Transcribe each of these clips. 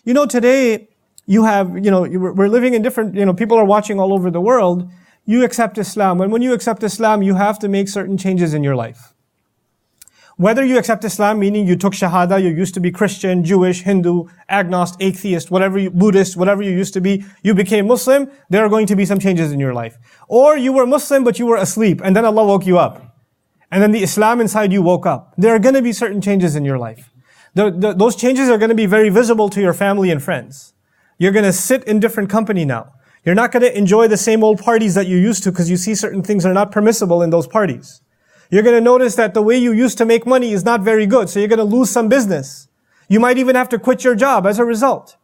Today, we're living in different, people are watching all over the world. You accept Islam. And when you accept Islam, you have to make certain changes in your life. Whether you accept Islam, meaning you took Shahada, you used to be Christian, Jewish, Hindu, agnostic, atheist, Buddhist, whatever you used to be, you became Muslim, there are going to be some changes in your life. Or you were Muslim, but you were asleep, and then Allah woke you up. And then the Islam inside you woke up. There are going to be certain changes in your life. Those changes are going to be very visible to your family and friends. You're going to sit in different company now. You're not going to enjoy the same old parties that you used to because you see certain things are not permissible in those parties. You're going to notice that the way you used to make money is not very good, so you're going to lose some business. You might even have to quit your job as a result.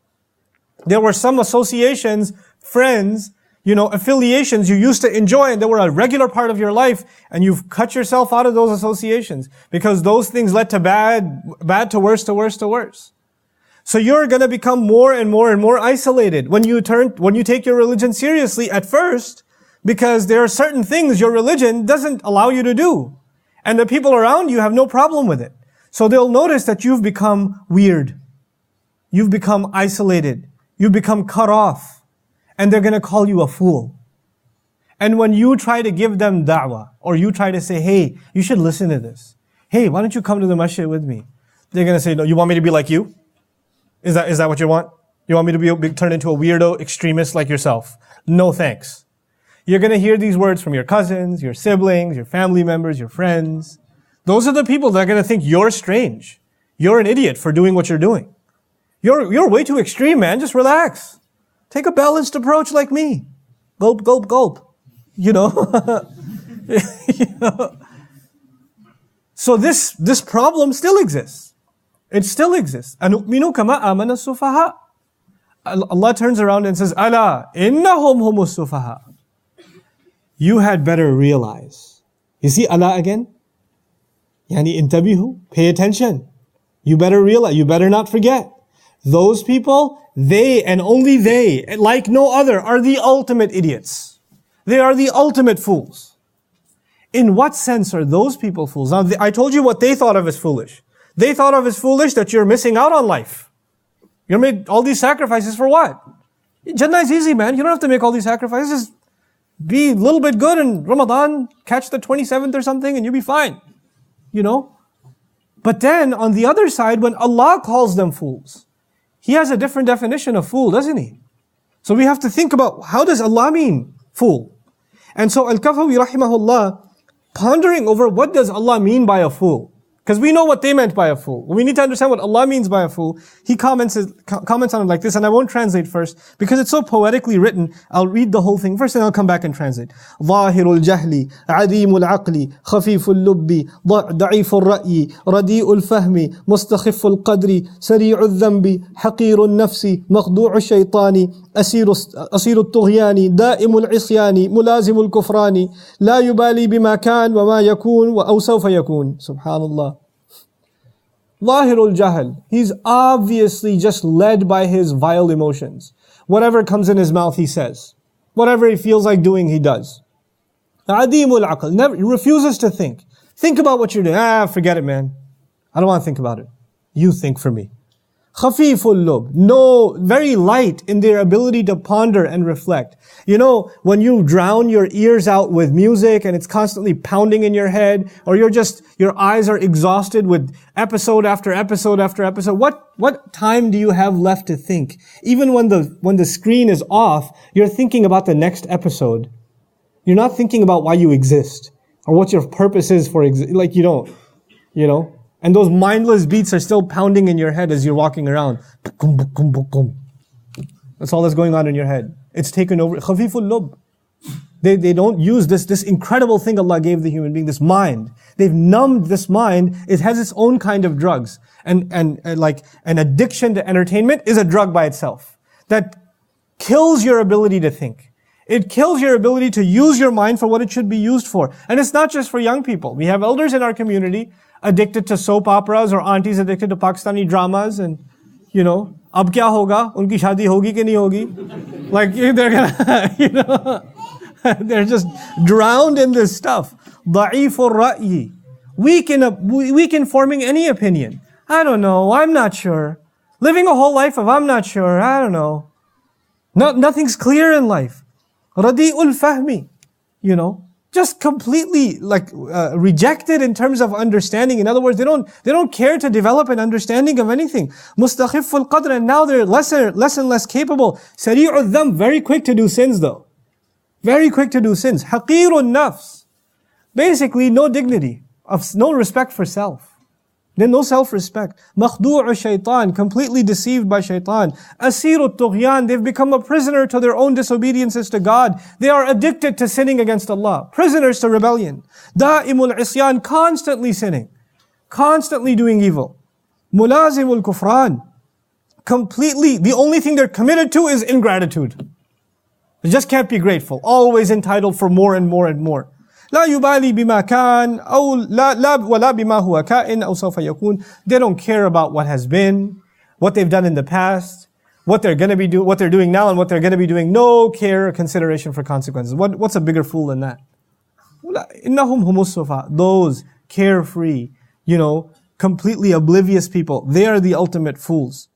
There were some associations, friends, affiliations you used to enjoy and they were a regular part of your life, and you've cut yourself out of those associations because those things led to bad to worse to worse to worse. So you're going to become more and more and more isolated when you take your religion seriously at first, because there are certain things your religion doesn't allow you to do. And the people around you have no problem with it. So they'll notice that you've become weird. You've become isolated. You've become cut off. And they're going to call you a fool. And when you try to give them da'wah, or you try to say, hey, you should listen to this. Hey, why don't you come to the masjid with me? They're going to say, no, you want me to be like you? Is that what you want? You want me to be turned into a weirdo extremist like yourself? No thanks. You're going to hear these words from your cousins, your siblings, your family members, your friends. Those are the people that are going to think you're strange. You're an idiot for doing what you're doing. You're way too extreme, man. Just relax. Take a balanced approach like me. Gulp, gulp, gulp. So this problem still exists. It still exists. أَنُؤْمِنُ كَمَا آمَنَ السُّفَهَاءُ. Allah turns around and says, أَلَا إِنَّهُمْ هُمُ السُّفَهَاءُ. You had better realize. You see Allah again? Yani intabihu, pay attention. You better realize, you better not forget. Those people, they and only they, like no other, are the ultimate idiots. They are the ultimate fools. In what sense are those people fools? Now, I told you what they thought of as foolish. They thought of as foolish that you're missing out on life. You made all these sacrifices for what? Jannah is easy, man. You don't have to make all these sacrifices. Be a little bit good in Ramadan, catch the 27th or something, and you'll be fine. But then, on the other side, when Allah calls them fools, He has a different definition of fool, doesn't He? So we have to think about, how does Allah mean fool? And so Al-Kafawi rahimahullah, pondering over what does Allah mean by a fool? Because we know what they meant by a fool. We need to understand what Allah means by a fool. He comments on it like this, and I won't translate first, because it's so poetically written. I'll read the whole thing first, and I'll come back and translate. ظاهر الجهل عديم العقل خفيف اللب ضعيف الرأي رديء الفهم مستخف القدر سريع الذنب حقير النفس مخدوع الشيطان أسير الطغيان دائم العصيان ملازم الكفران لا يبالي بما كان وما يكون أو سوف يكون. Subhanallah. Lahirul Jahl. He's obviously just led by his vile emotions. Whatever comes in his mouth, he says. Whatever he feels like doing, he does. Adimul Aql. He refuses to think. Think about what you're doing. Forget it, man. I don't want to think about it. You think for me. Khafiful lub. No, very light in their ability to ponder and reflect. When you drown your ears out with music and it's constantly pounding in your head, or your eyes are exhausted with episode after episode after episode, what time do you have left to think? Even when the screen is off, you're thinking about the next episode. You're not thinking about why you exist, or what your purpose is for like you don't, And those mindless beats are still pounding in your head as you're walking around. That's all that's going on in your head. It's taken over. Khafiful lub. They don't use this incredible thing Allah gave the human being, this mind. They've numbed this mind. It has its own kind of drugs. And like an addiction to entertainment is a drug by itself. That kills your ability to think. It kills your ability to use your mind for what it should be used for. And it's not just for young people. We have elders in our community addicted to soap operas, or aunties addicted to Pakistani dramas, and ab kya hoga? Unki shadi hogi ki nahi hogi? Like they're gonna, they're just drowned in this stuff. Da'ifur ra'yi. Weak in forming any opinion. I don't know. I'm not sure. Living a whole life of I'm not sure, I don't know. Nothing's clear in life. Radi'ul fahmi, just completely rejected in terms of understanding. In other words, they don't care to develop an understanding of anything. Mustakhiful qadr, and now they're less and less capable. Sari'ul dhanb, very quick to do sins though. Very quick to do sins. Haqirun nafs. Basically, no dignity, no respect for self. Then no self-respect. Makhdu'u shaitan, completely deceived by shaitan. Asiru tughyan, they've become a prisoner to their own disobediences to God. They are addicted to sinning against Allah. Prisoners to rebellion. Da'imul isyan, constantly sinning. Constantly doing evil. Mulazimul kufran. Completely, the only thing they're committed to is ingratitude. They just can't be grateful. Always entitled for more and more and more. لا يبالي بما كان أو لا ولا بما هو كائن أو سوف يكون. They don't care about what has been, what they've done in the past, what they're doing now, and what they're going to be doing. No care or consideration for consequences. What's a bigger fool than that? إنهم هم السفهاء. Those carefree, completely oblivious people, they are the ultimate fools.